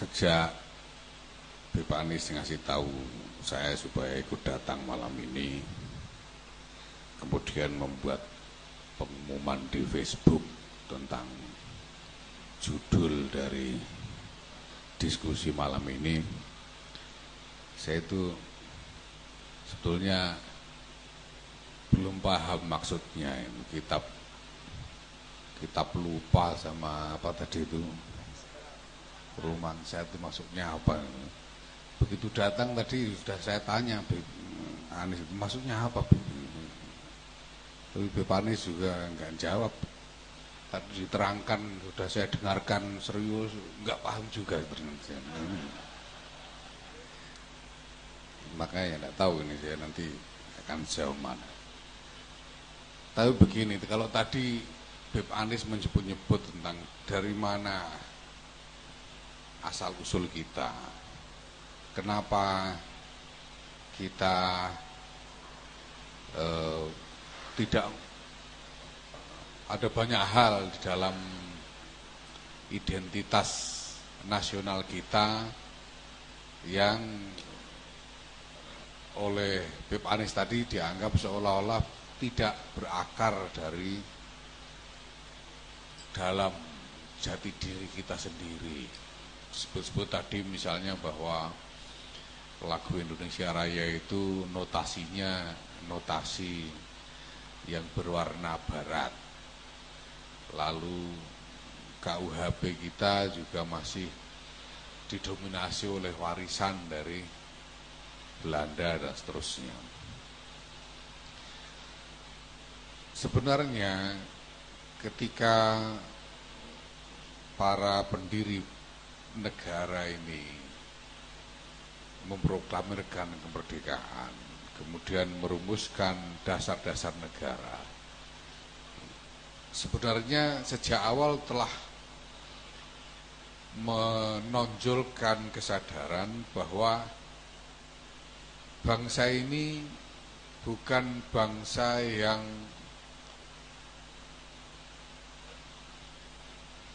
Sejak Beb Anis ngasih tahu saya supaya ikut datang malam ini, kemudian membuat pengumuman di Facebook tentang judul dari diskusi malam ini, saya itu sebetulnya belum paham maksudnya. Kitab lupa sama apa tadi itu, romansa itu maksudnya apa. Begitu datang tadi sudah saya tanya Beb Anis itu maksudnya apa, Beb? Tapi Beb Anis juga enggak jawab. Tadi diterangkan, sudah saya dengarkan serius, enggak paham juga ternyata. Makanya enggak tahu ini saya nanti akan sejauh mana. Tapi begini, kalau tadi Beb Anis menyebut-nyebut tentang dari mana asal usul kita, kenapa kita tidak ada banyak hal di dalam identitas nasional kita yang oleh Beb Anis tadi dianggap seolah-olah tidak berakar dari dalam jati diri kita sendiri. Sebut-sebut tadi misalnya bahwa lagu Indonesia Raya itu notasinya notasi yang berwarna barat. Lalu KUHP kita juga masih didominasi oleh warisan dari Belanda dan seterusnya. Sebenarnya ketika para pendiri negara ini memproklamirkan kemerdekaan, kemudian merumuskan dasar-dasar negara, sebenarnya sejak awal telah menonjolkan kesadaran bahwa bangsa ini bukan bangsa yang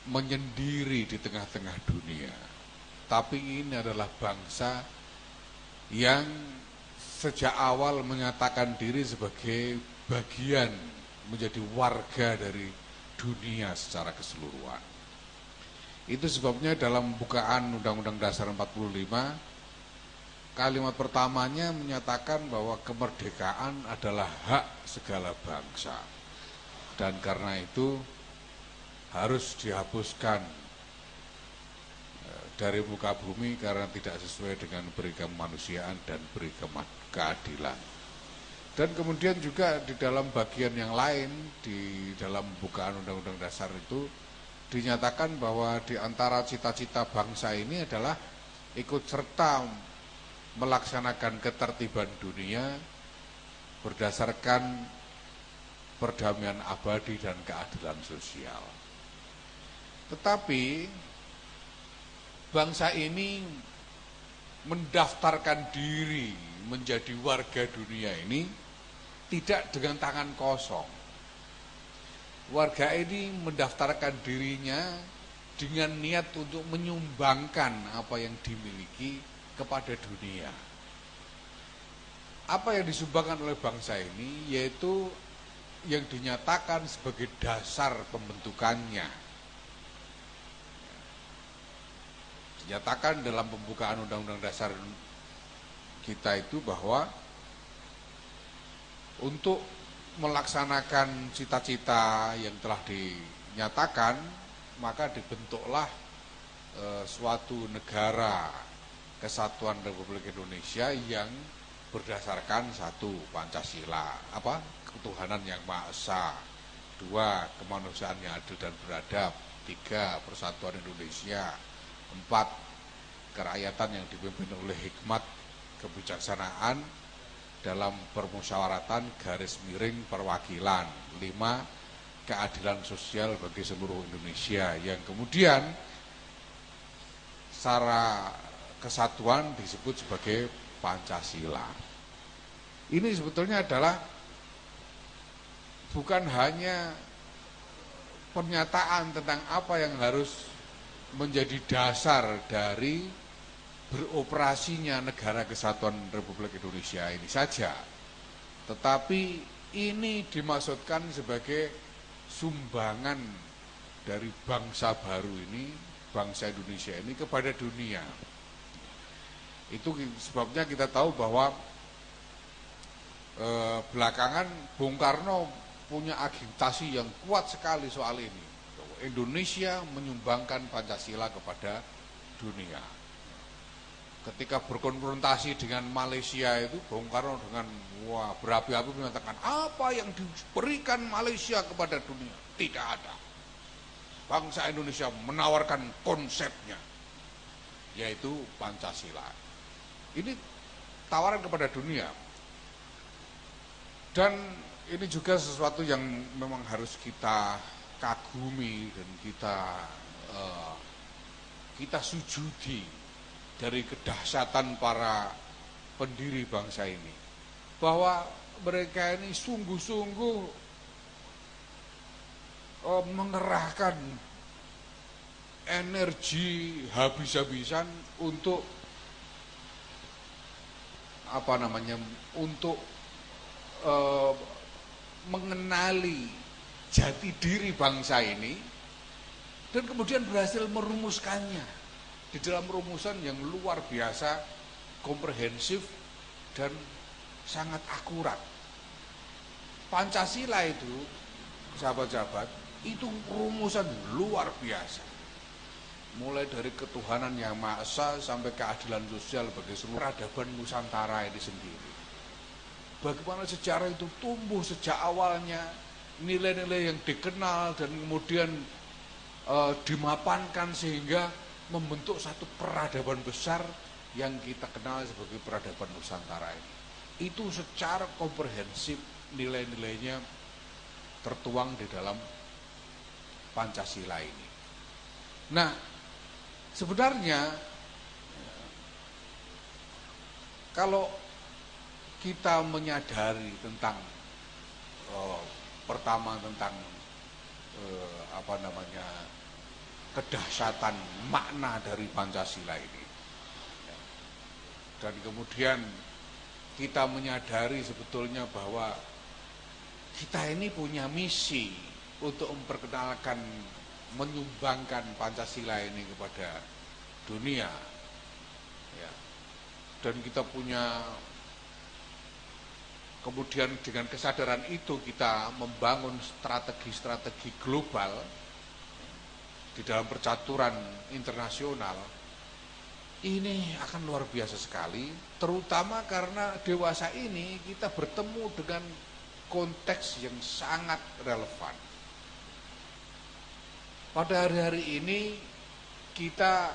menyendiri di tengah-tengah dunia, tapi ini adalah bangsa yang sejak awal menyatakan diri sebagai bagian, menjadi warga dari dunia secara keseluruhan. Itu sebabnya dalam pembukaan Undang-Undang Dasar 45, kalimat pertamanya menyatakan bahwa kemerdekaan adalah hak segala bangsa, dan karena itu harus dihapuskan dari muka bumi karena tidak sesuai dengan peri kemanusiaan dan peri keadilan. Dan kemudian juga di dalam bagian yang lain, di dalam pembukaan Undang-Undang Dasar itu dinyatakan bahwa di antara cita-cita bangsa ini adalah ikut serta melaksanakan ketertiban dunia berdasarkan perdamaian abadi dan keadilan sosial. Tetapi bangsa ini mendaftarkan diri menjadi warga dunia ini tidak dengan tangan kosong. Warga ini mendaftarkan dirinya dengan niat untuk menyumbangkan apa yang dimiliki kepada dunia. Apa yang disumbangkan oleh bangsa ini yaitu yang dinyatakan sebagai dasar pembentukannya. Dinyatakan dalam pembukaan Undang-Undang Dasar kita itu bahwa untuk melaksanakan cita-cita yang telah dinyatakan, maka dibentuklah suatu negara kesatuan Republik Indonesia yang berdasarkan satu, Pancasila, ketuhanan yang Maha Esa, dua, kemanusiaan yang adil dan beradab, tiga, persatuan Indonesia, empat, kerakyatan yang dipimpin oleh hikmat kebijaksanaan dalam permusyawaratan garis miring perwakilan, lima, keadilan sosial bagi seluruh Indonesia, yang kemudian secara kesatuan disebut sebagai Pancasila. Ini sebetulnya adalah bukan hanya pernyataan tentang apa yang harus menjadi dasar dari beroperasinya Negara Kesatuan Republik Indonesia ini saja. Tetapi ini dimaksudkan sebagai sumbangan dari bangsa baru ini, bangsa Indonesia ini kepada dunia. Itu sebabnya kita tahu bahwa belakangan Bung Karno punya agitasi yang kuat sekali soal ini. Indonesia menyumbangkan Pancasila kepada dunia. Ketika berkonfrontasi dengan Malaysia itu, Bung Karno dengan berapi-api mengatakan, apa yang diberikan Malaysia kepada dunia? Tidak ada. Bangsa Indonesia menawarkan konsepnya, yaitu Pancasila. Ini tawaran kepada dunia. Dan ini juga sesuatu yang memang harus kita kagumi dan kita sujudi dari kedahsyatan para pendiri bangsa ini, bahwa mereka ini sungguh-sungguh mengerahkan energi habis-habisan untuk untuk mengenali jati diri bangsa ini, dan kemudian berhasil merumuskannya di dalam rumusan yang luar biasa komprehensif dan sangat akurat. Pancasila itu, sahabat-sahabat, itu rumusan luar biasa. Mulai dari ketuhanan yang Maha Esa sampai keadilan sosial bagi seluruh peradaban Nusantara ini sendiri. Bagaimana sejarah itu tumbuh sejak awalnya, nilai-nilai yang dikenal dan kemudian dimapankan sehingga membentuk satu peradaban besar yang kita kenal sebagai peradaban Nusantara ini. Itu secara komprehensif nilai-nilainya tertuang di dalam Pancasila ini. Nah, sebenarnya kalau kita menyadari tentang pertama tentang kedahsyatan makna dari Pancasila ini, dan kemudian kita menyadari sebetulnya bahwa kita ini punya misi untuk memperkenalkan, menyumbangkan Pancasila ini kepada dunia, ya. Dan kita punya, kemudian dengan kesadaran itu kita membangun strategi-strategi global di dalam percaturan internasional. Ini akan luar biasa sekali, terutama karena dewasa ini kita bertemu dengan konteks yang sangat relevan. Pada hari-hari ini kita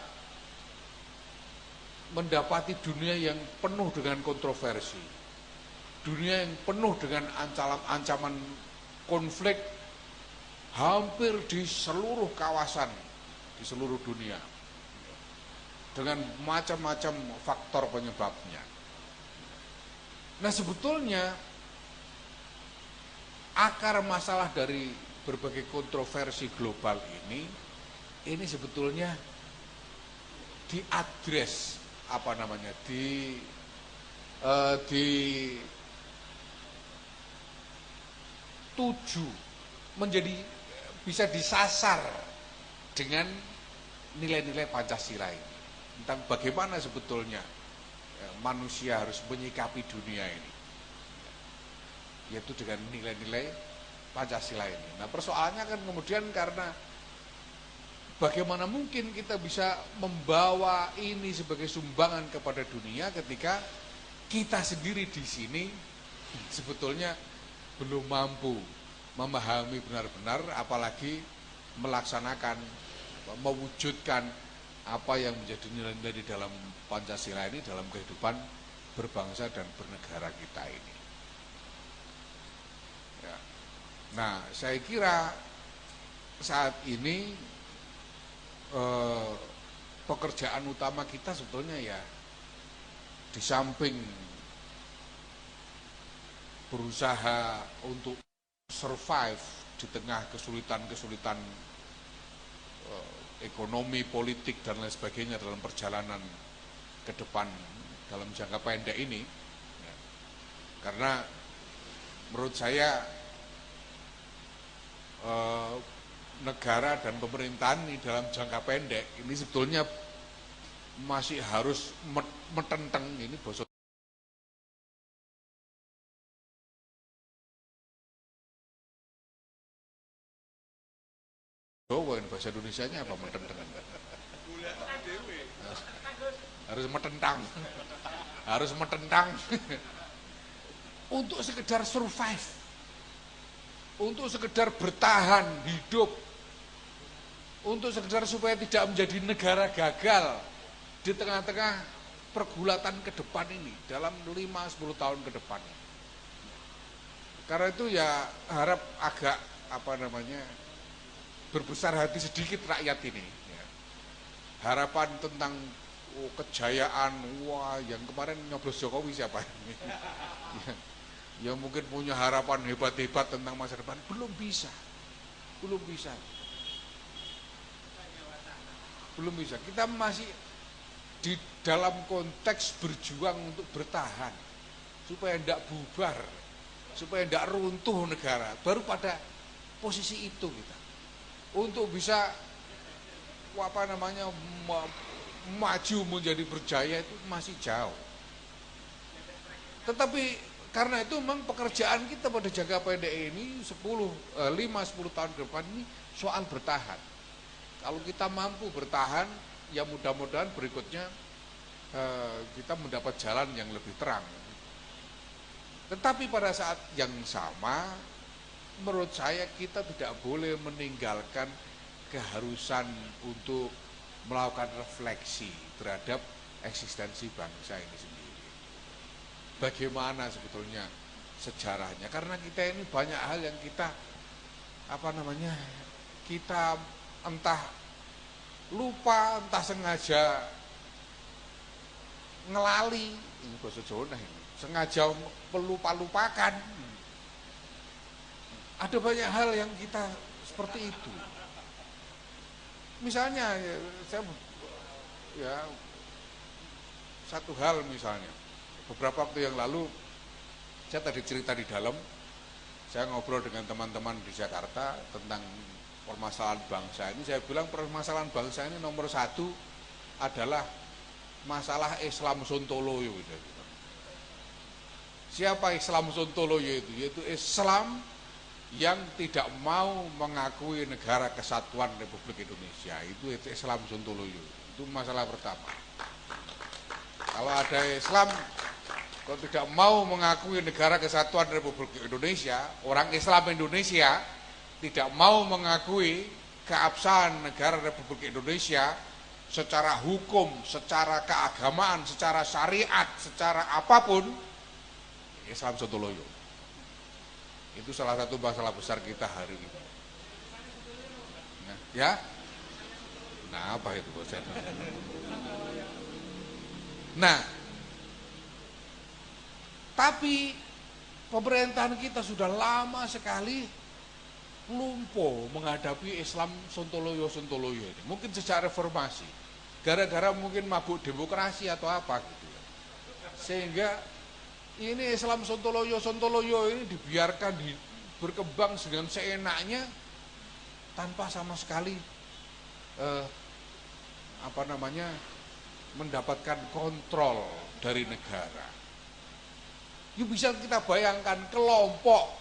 mendapati dunia yang penuh dengan kontroversi, dunia yang penuh dengan ancaman konflik hampir di seluruh kawasan, di seluruh dunia, dengan macam-macam faktor penyebabnya. Nah, sebetulnya akar masalah dari berbagai kontroversi global ini sebetulnya diadres, dituju, menjadi bisa disasar dengan nilai-nilai Pancasila ini, tentang bagaimana sebetulnya manusia harus menyikapi dunia ini, yaitu dengan nilai-nilai Pancasila ini. Nah, persoalannya kan kemudian karena bagaimana mungkin kita bisa membawa ini sebagai sumbangan kepada dunia ketika kita sendiri di sini sebetulnya belum mampu memahami benar-benar, apalagi melaksanakan, mewujudkan apa yang menjadi nilai-nilai di dalam Pancasila ini dalam kehidupan berbangsa dan bernegara kita ini. Ya. Nah, saya kira saat ini pekerjaan utama kita sebetulnya ya, di samping berusaha untuk survive di tengah kesulitan-kesulitan ekonomi, politik dan lain sebagainya dalam perjalanan ke depan dalam jangka pendek ini. Ya. Karena menurut saya negara dan pemerintahan ini dalam jangka pendek ini sebetulnya masih harus metenteng ini bosok. Bahasa Indonesianya apa metenteng? Harus metentang. Harus metentang. Untuk sekedar survive. Untuk sekedar bertahan hidup. Untuk sekedar supaya tidak menjadi negara gagal di tengah-tengah pergulatan ke depan ini dalam 5-10 tahun ke depan. Karena itu ya harap agak berbesar hati sedikit rakyat ini. Ya. Harapan tentang kejayaan, wah yang kemarin nyoblos Jokowi siapa ini? Ya mungkin punya harapan hebat-hebat tentang masa depan, belum bisa. Kita masih di dalam konteks berjuang untuk bertahan, supaya tidak bubar, supaya tidak runtuh negara. Baru pada posisi itu kita. Untuk bisa maju menjadi berjaya itu masih jauh. Tetapi karena itu memang pekerjaan kita pada jangka pendek ini 5-10 tahun ke depan ini soal bertahan. Kalau kita mampu bertahan, ya mudah-mudahan berikutnya kita mendapat jalan yang lebih terang. Tetapi pada saat yang sama, menurut saya kita tidak boleh meninggalkan keharusan untuk melakukan refleksi terhadap eksistensi bangsa ini sendiri. Bagaimana sebetulnya sejarahnya? Karena kita ini banyak hal yang kita entah lupa, entah sengaja ngelali, ini bahasa Jawa ini, sengaja melupakan. Ada banyak hal yang kita seperti itu. Misalnya satu hal misalnya, beberapa waktu yang lalu saya tadi cerita di dalam, saya ngobrol dengan teman-teman di Jakarta tentang permasalahan bangsa ini. Saya bilang permasalahan bangsa ini nomor 1 adalah masalah Islam Sontoloyo. Siapa Islam Sontoloyo itu? Yaitu Islam yang tidak mau mengakui negara kesatuan Republik Indonesia. Itu Islam Sontoloyo. Itu masalah pertama. Kalau ada Islam kalau tidak mau mengakui negara kesatuan Republik Indonesia, orang Islam Indonesia tidak mau mengakui keabsahan negara Republik Indonesia secara hukum, secara keagamaan, secara syariat, secara apapun, Islam Sontoloyo. Itu salah satu masalah besar kita hari ini. Nah, apa itu bosan? Nah, tapi pemerintahan kita sudah lama sekali lumpuh menghadapi Islam Sontoloyo ini. Mungkin sejak reformasi, gara-gara mungkin mabuk demokrasi atau apa gitu ya. Sehingga ini Islam Sontoloyo ini dibiarkan berkembang dengan seenaknya tanpa sama sekali mendapatkan kontrol dari negara. Yuk bisa kita bayangkan kelompok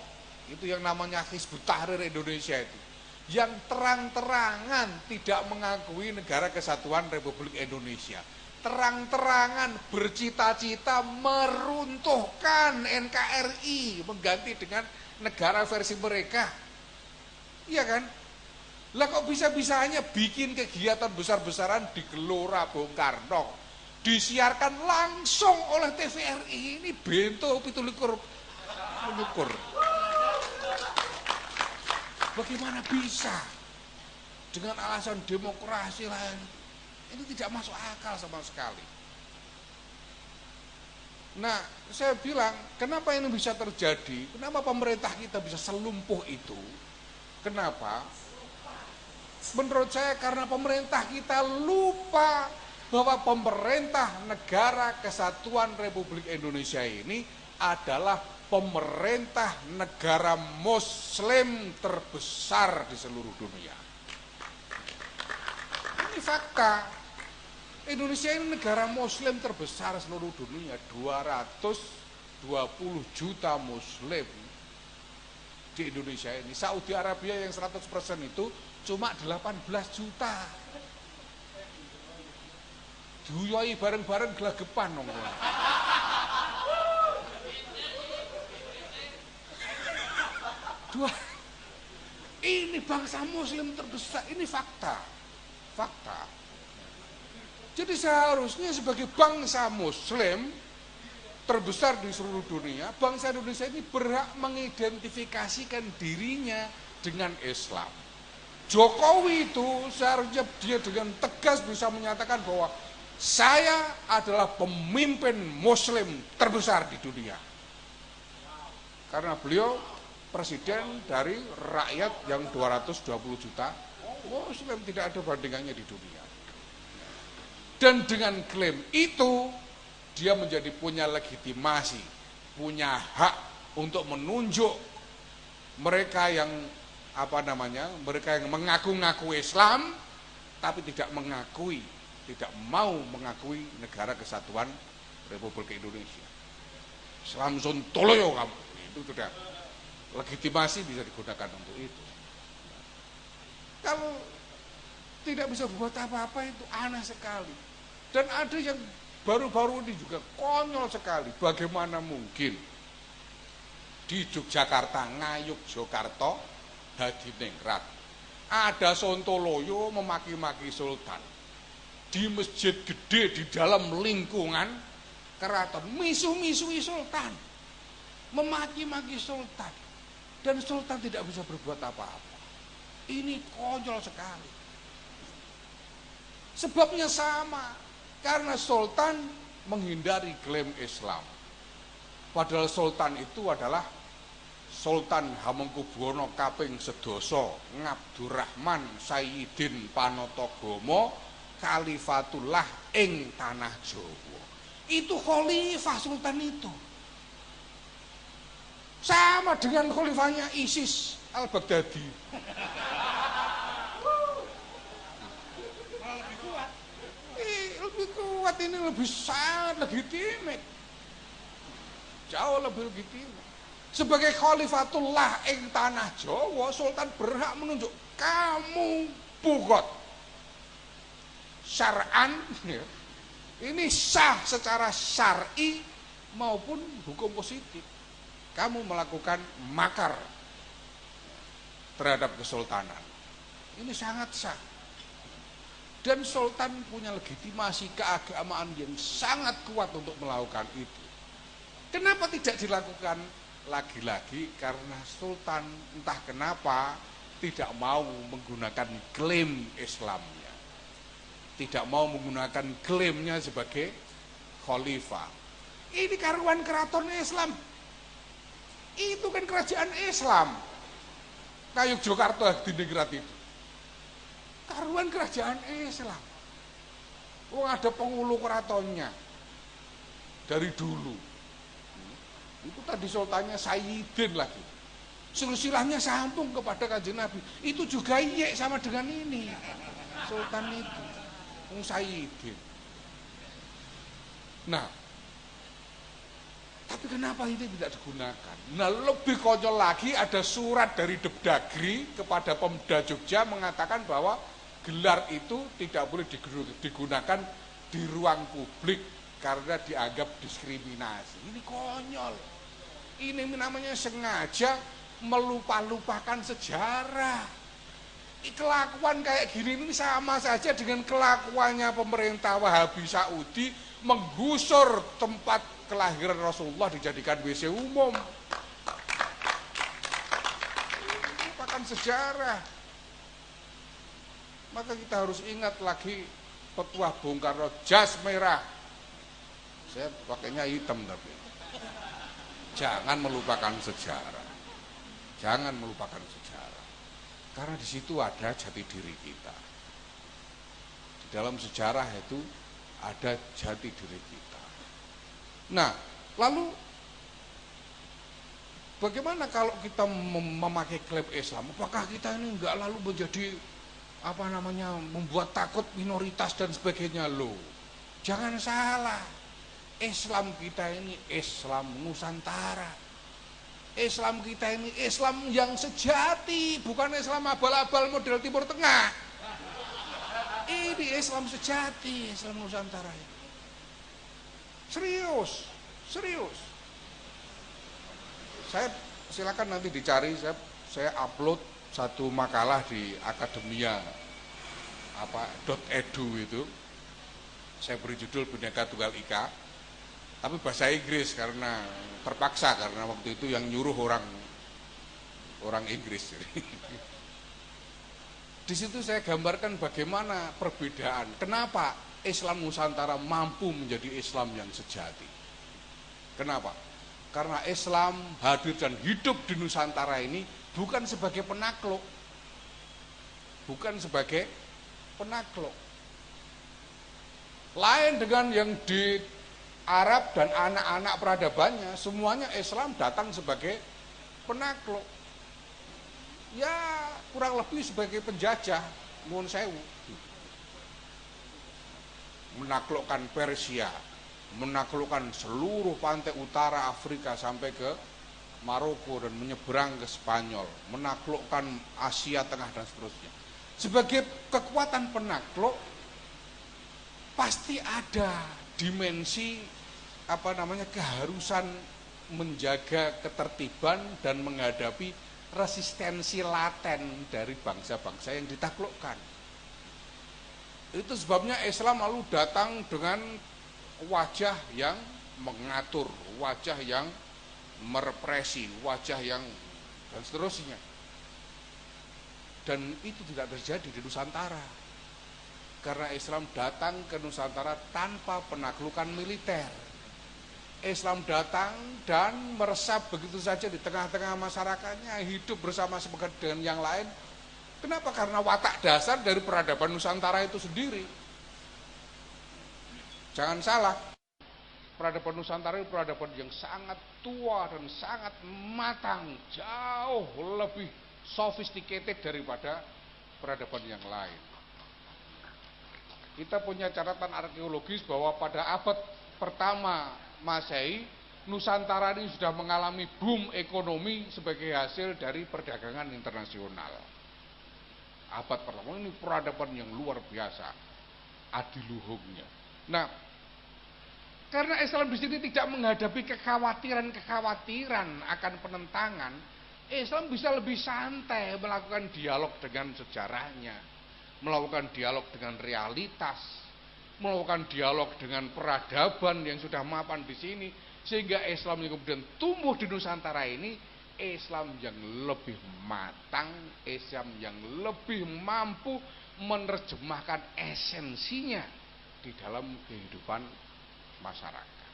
itu yang namanya Hizbut Tahrir Indonesia itu, yang terang-terangan tidak mengakui negara kesatuan Republik Indonesia, terang-terangan bercita-cita meruntuhkan NKRI, mengganti dengan negara versi mereka. Iya kan? Lah kok bisa-bisanya bikin kegiatan besar-besaran di Gelora Bung Karno, disiarkan langsung oleh TVRI, ini bento 17 menyukur. Bagaimana bisa? Dengan alasan demokrasi lain, ini tidak masuk akal sama sekali. Nah, saya bilang, kenapa ini bisa terjadi? Kenapa pemerintah kita bisa selumpuh itu? Kenapa? Menurut saya karena pemerintah kita lupa bahwa pemerintah negara kesatuan Republik Indonesia ini adalah pemerintah negara Muslim terbesar di seluruh dunia. Ini fakta. Indonesia ini negara Muslim terbesar seluruh dunia, 220 juta Muslim di Indonesia ini. Saudi Arabia yang 100% itu cuma 18 juta. Duyoi bareng-bareng gelagepan dong. Ini bangsa Muslim terbesar, ini fakta. Fakta. Jadi seharusnya sebagai bangsa Muslim terbesar di seluruh dunia, bangsa Indonesia ini berhak mengidentifikasikan dirinya dengan Islam. Jokowi itu seharusnya dia dengan tegas bisa menyatakan bahwa saya adalah pemimpin Muslim terbesar di dunia. Karena beliau presiden dari rakyat yang 220 juta Muslim, tidak ada bandingannya di dunia. Dan dengan klaim itu dia menjadi punya legitimasi, punya hak untuk menunjuk mereka yang mereka yang mengaku-ngaku Islam tapi tidak mau mengakui negara kesatuan Republik Indonesia. Islam sontoloyo kamu, itu sudah legitimasi bisa digunakan untuk itu. Kalau tidak bisa berbuat apa-apa itu aneh sekali. Dan ada yang baru-baru ini juga konyol sekali. Bagaimana mungkin di Yogyakarta, Ngayuk Jokarto, Hadiningrat, ada sontoloyo memaki-maki sultan. Di masjid gede di dalam lingkungan keraton, misu-misui sultan, memaki-maki sultan, dan sultan tidak bisa berbuat apa-apa. Ini konyol sekali. Sebabnya sama, karena sultan menghindari klaim Islam. Padahal sultan itu adalah Sultan Hamengkubuwono kaping 11 Ngabdurrahman Sayyidin Panatagomo Khalifatullah ing tanah Jawa. Itu khalifah sultan itu. Sama dengan khalifahnya ISIS Al-Baghdadi. Lebih kuat, ini lebih sangat legitimate. Jauh lebih legitimate. Sebagai khalifatullah ing tanah Jawa, sultan berhak menunjuk kamu bugot syar'an, ya. Ini sah secara syar'i maupun hukum positif. Kamu melakukan makar terhadap kesultanan. Ini sangat sah. Dan sultan punya legitimasi keagamaan yang sangat kuat untuk melakukan itu. Kenapa tidak dilakukan? Lagi-lagi karena sultan entah kenapa tidak mau menggunakan klaim Islamnya. Tidak mau menggunakan klaimnya sebagai khalifah. Ini karuan keraton Islam. Itu kan kerajaan Islam. Ngayuk Jokarto Hadiningrat itu. Karuan kerajaan Islam. Ada penghulu keratonnya dari dulu. Itu tadi sultannya Sayyidin lagi. Silsilahnya sambung kepada Kanjeng Nabi. Itu juga iya sama dengan ini. Sultan itu Sayyidin. Nah, tapi kenapa ini tidak digunakan? Nah, lebih konyol lagi ada surat dari Depdagri kepada Pemda Jogja mengatakan bahwa gelar itu tidak boleh digunakan di ruang publik karena dianggap diskriminasi. Ini konyol. Ini namanya sengaja melupakan sejarah. Kelakuan kayak gini ini sama saja dengan kelakuannya pemerintah Wahabi Saudi menggusur tempat kelahiran Rasulullah dijadikan WC umum. Melupakan sejarah. Maka kita harus ingat lagi petuah Bung Karno, jas merah. Saya pakainya hitam tapi. Jangan melupakan sejarah. Jangan melupakan sejarah. Karena di situ ada jati diri kita. Di dalam sejarah itu ada jati diri kita. Nah, lalu bagaimana kalau kita memakai klaim Islam? Apakah kita ini enggak lalu menjadi membuat takut minoritas dan sebagainya? Loh, jangan salah. Islam kita ini Islam Nusantara. Islam kita ini Islam yang sejati, bukan Islam abal-abal model Timur Tengah. Ini Islam sejati, Islam Nusantara. Serius. Saya silakan nanti dicari, saya upload satu makalah di akademia .edu itu. Saya beri judul Bhinneka Tunggal Ika, tapi bahasa Inggris karena terpaksa, karena waktu itu yang nyuruh orang Inggris. Di situ saya gambarkan bagaimana perbedaan, kenapa Islam Nusantara mampu menjadi Islam yang sejati. Kenapa? Karena Islam hadir dan hidup di Nusantara ini bukan sebagai penakluk. Lain dengan yang di Arab dan anak-anak peradabannya, semuanya Islam datang sebagai penakluk. Ya kurang lebih sebagai penjajah, nuwun sewu. Menaklukkan Persia, menaklukkan seluruh pantai utara Afrika sampai ke Maroko dan menyeberang ke Spanyol, menaklukkan Asia Tengah dan seterusnya. Sebagai kekuatan penakluk pasti ada dimensi keharusan menjaga ketertiban dan menghadapi resistensi laten dari bangsa-bangsa yang ditaklukkan. Itu sebabnya Islam lalu datang dengan wajah yang mengatur, wajah yang merepresi, wajah yang dan seterusnya. Dan itu tidak terjadi di Nusantara. Karena Islam datang ke Nusantara tanpa penaklukan militer. Islam datang dan meresap begitu saja di tengah-tengah masyarakatnya, hidup bersama dengan yang lain. Kenapa? Karena watak dasar dari peradaban Nusantara itu sendiri. Jangan salah, peradaban Nusantara itu peradaban yang sangat tua dan sangat matang, jauh lebih sophisticated daripada peradaban yang lain. Kita punya catatan arkeologis bahwa pada abad pertama Masehi, Nusantara ini sudah mengalami boom ekonomi sebagai hasil dari perdagangan internasional. Abad pertama ini peradaban yang luar biasa, adiluhungnya. Nah, karena Islam di sini tidak menghadapi kekhawatiran akan penentangan, Islam bisa lebih santai melakukan dialog dengan sejarahnya, melakukan dialog dengan realitas, melakukan dialog dengan peradaban yang sudah mapan di sini, sehingga Islam yang kemudian tumbuh di Nusantara ini Islam yang lebih matang, Islam yang lebih mampu menerjemahkan esensinya di dalam kehidupan masyarakat.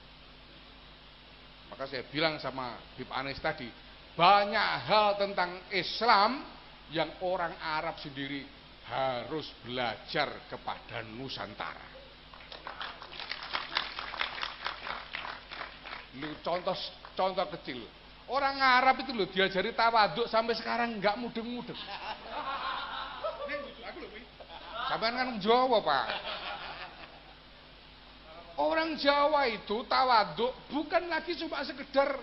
Maka saya bilang sama Bib Anis tadi, banyak hal tentang Islam yang orang Arab sendiri harus belajar kepada Nusantara. Contoh kecil, orang Arab itu loh diajari tawaduk sampai sekarang nggak mudeng-mudeng. Sampai kan Jawa Pak. Orang Jawa itu tawaduk bukan lagi cuma sekedar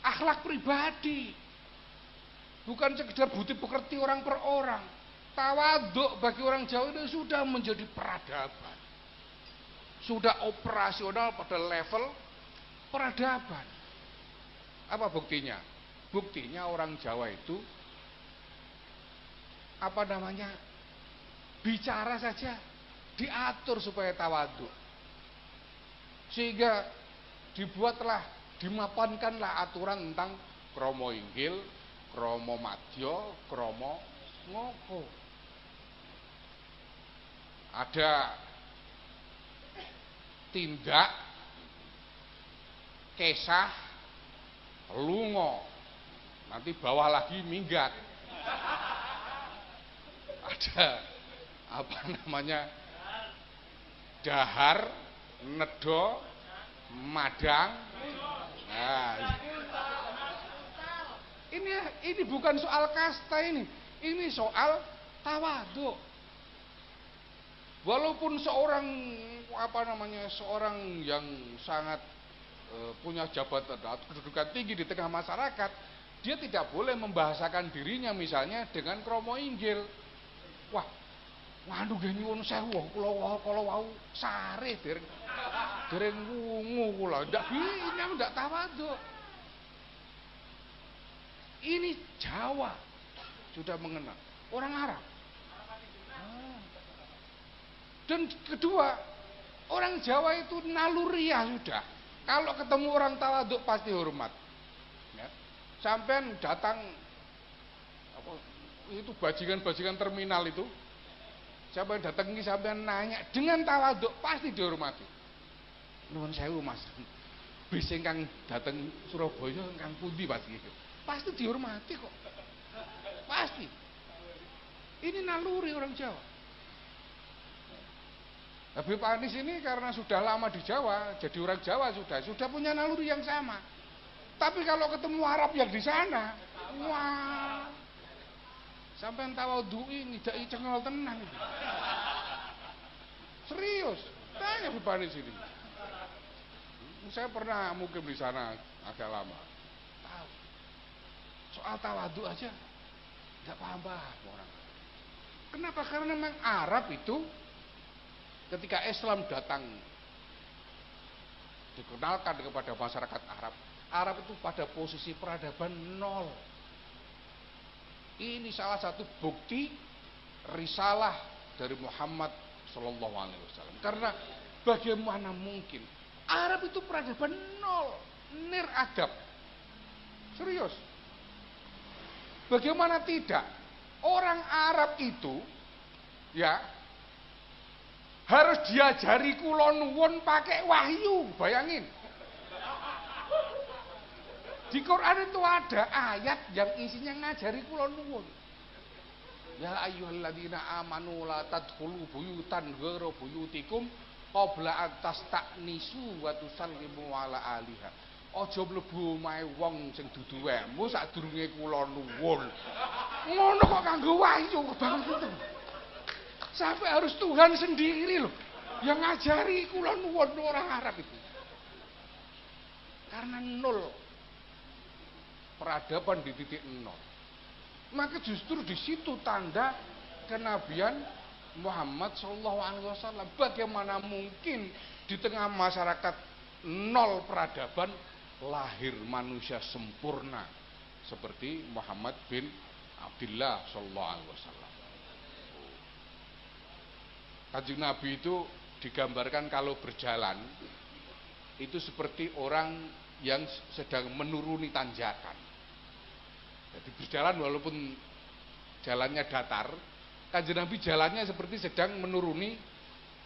akhlak pribadi, bukan sekedar budi pekerti orang per orang. Tawaduk bagi orang Jawa itu sudah menjadi peradaban, sudah operasional pada level peradaban. Apa buktinya? Buktinya orang Jawa itu bicara saja diatur supaya tawaduk, sehingga dimapankanlah aturan tentang kromo inggil, kromo madya, kromo ngoko. Ada tindak, kesah, lungo, nanti bawah lagi minggat. ada apa namanya dahar, nedo, madang. Nah, ini bukan soal kasta ini soal tawadhu. Walaupun seorang seorang yang sangat punya jabatan atau kedudukan tinggi di tengah masyarakat, dia tidak boleh membahasakan dirinya misalnya dengan kromo inggil. Wah, nganu nggih nyuwun sewu kula wau sare dereng wungu kula. Ndak tawadhu. Ini Jawa sudah mengenal, orang Arab. Dan kedua, orang Jawa itu naluriah sudah. Kalau ketemu orang tawadhu pasti hormat. Ya. Sampean datang itu bajingan-bajingan terminal itu, siapa yang datang ini sampean nanya dengan tawadhu pasti dihormati. Nuwun sewu Mas. Bis ingkang datang Surabaya ingkang pundi pasti. Pasti dihormati kok. Pasti. Ini naluri orang Jawa. Habib Anis ini karena sudah lama di Jawa, jadi orang Jawa sudah punya naluri yang sama. Tapi kalau ketemu Arab yang di sana, wah, sampai tawadhu'i ngidai cengol tenang. Serius, tanya Habib Anis ini. Saya pernah mukim di sana agak lama. Tahu. Soal tawadhu aja tidak paham-paham orang. Kenapa? Karena memang Arab itu ketika Islam datang dikenalkan kepada masyarakat Arab itu pada posisi peradaban nol. Ini salah satu bukti risalah dari Muhammad Shallallahu Alaihi Wasallam. Karena bagaimana mungkin Arab itu peradaban nol, nir adab, serius. Bagaimana tidak? Orang Arab itu ya harus diajari kula nuwun pakai wahyu, bayangin. Di Quran itu ada ayat yang isinya ngajari kula nuwun. Ya ayyuhalladzina amanu la tadkhulu buyutan ghairu buyutikum qabla an tasta'nisu wa tusallimu ala aliha. Aja mlebu omahe wong sing dudu wekmu sadurunge kula nuwun. Ngono kok kanggo wahyu banget itu. Sampai harus Tuhan sendiri loh yang ngajari kula nuwun orang Arab itu. Karena nol. Peradaban di titik nol. Maka justru di situ tanda kenabian Muhammad Shallallahu Alaihi Wasallam. Bagaimana mungkin di tengah masyarakat nol peradaban lahir manusia sempurna seperti Muhammad bin Abdullah Shallallahu Alaihi Wasallam. Kanjeng Nabi itu digambarkan kalau berjalan itu seperti orang yang sedang menuruni tanjakan. Jadi berjalan walaupun jalannya datar, Kanjeng Nabi jalannya seperti sedang menuruni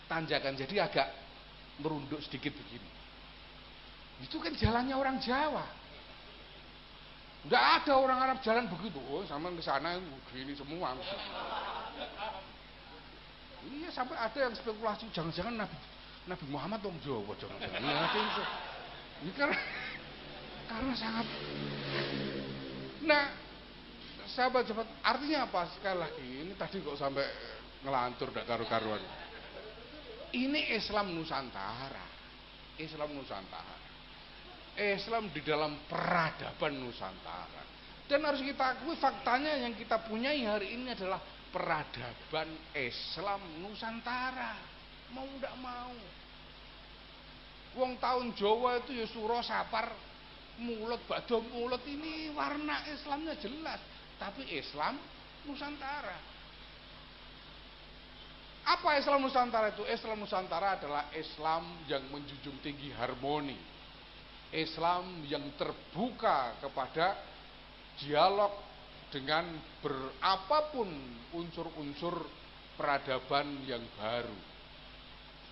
tanjakan. Jadi agak merunduk sedikit begini. Itu kan jalannya orang Jawa. Enggak ada orang Arab jalan begitu. Oh, sama ke sana begini semua. Iya, sampai ada yang spekulasi jangan-jangan Nabi Muhammad orang Jawa jangan-jangan. Ini karena sangat. Nah, sahabat artinya apa sekali lagi? Ini tadi kok sampai ngelantur dak karu-karuan. Ini Islam Nusantara. Islam Nusantara. Islam di dalam peradaban Nusantara. Dan harus kita akui faktanya yang kita punyai hari ini adalah peradaban Islam Nusantara. Mau ndak mau. Wong tahun Jawa itu ya suro sapar mulut badhe mulut ini warna Islamnya jelas, tapi Islam Nusantara. Apa Islam Nusantara itu? Islam Nusantara adalah Islam yang menjunjung tinggi harmoni. Islam yang terbuka kepada dialog dengan berapapun unsur-unsur peradaban yang baru.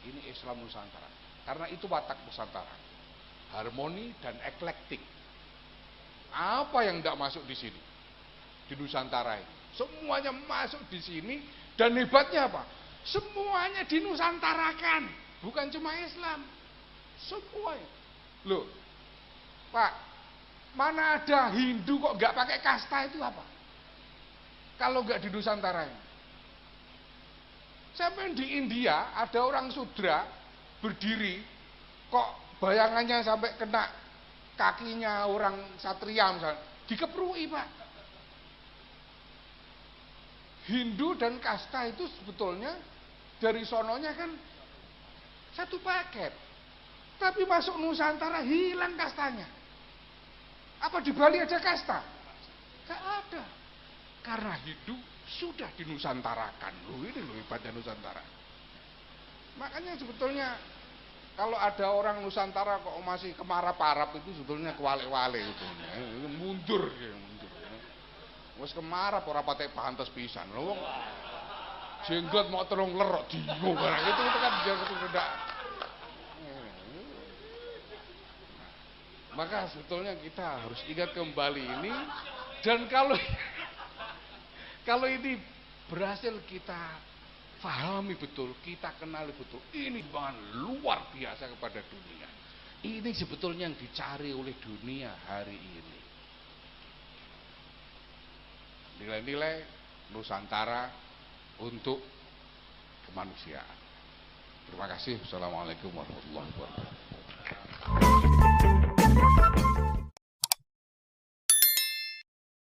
Ini Islam Nusantara. Karena itu watak Nusantara. Harmoni dan eklektik. Apa yang tidak masuk di sini? Di Nusantara ini. Semuanya masuk di sini Dan hebatnya apa? Semuanya dinusantarakan, bukan cuma Islam. Semua. Loh, Pak, mana ada Hindu kok nggak pakai kasta itu apa? Kalau nggak di Nusantara ini. Sampai di India ada orang sudra berdiri, kok bayangannya sampai kena kakinya orang satria misalnya, dikeprui Pak. Hindu dan kasta itu sebetulnya dari sononya kan satu paket. Tapi masuk Nusantara hilang kastanya. Apa di Bali ada kasta? Gak ada. Karena Hindu sudah dinusantarakan. Loh, ini loh hebatnya Nusantara. Makanya sebetulnya kalau ada orang Nusantara kok masih kemarap-arap itu sebetulnya kewale-wale itu. Mundur ya, mundur. Wes kemarap ora patek pantes pisan. Lho wong jenggot mau terung lerok dingo barang itu kan jenggot tidak. Maka sebetulnya kita harus ingat kembali ini, dan kalau ini berhasil kita pahami betul, kita kenali betul, ini banget luar biasa kepada dunia. Ini sebetulnya yang dicari oleh dunia hari ini. Nilai-nilai Nusantara untuk kemanusiaan. Terima kasih. Assalamualaikum warahmatullahi wabarakatuh.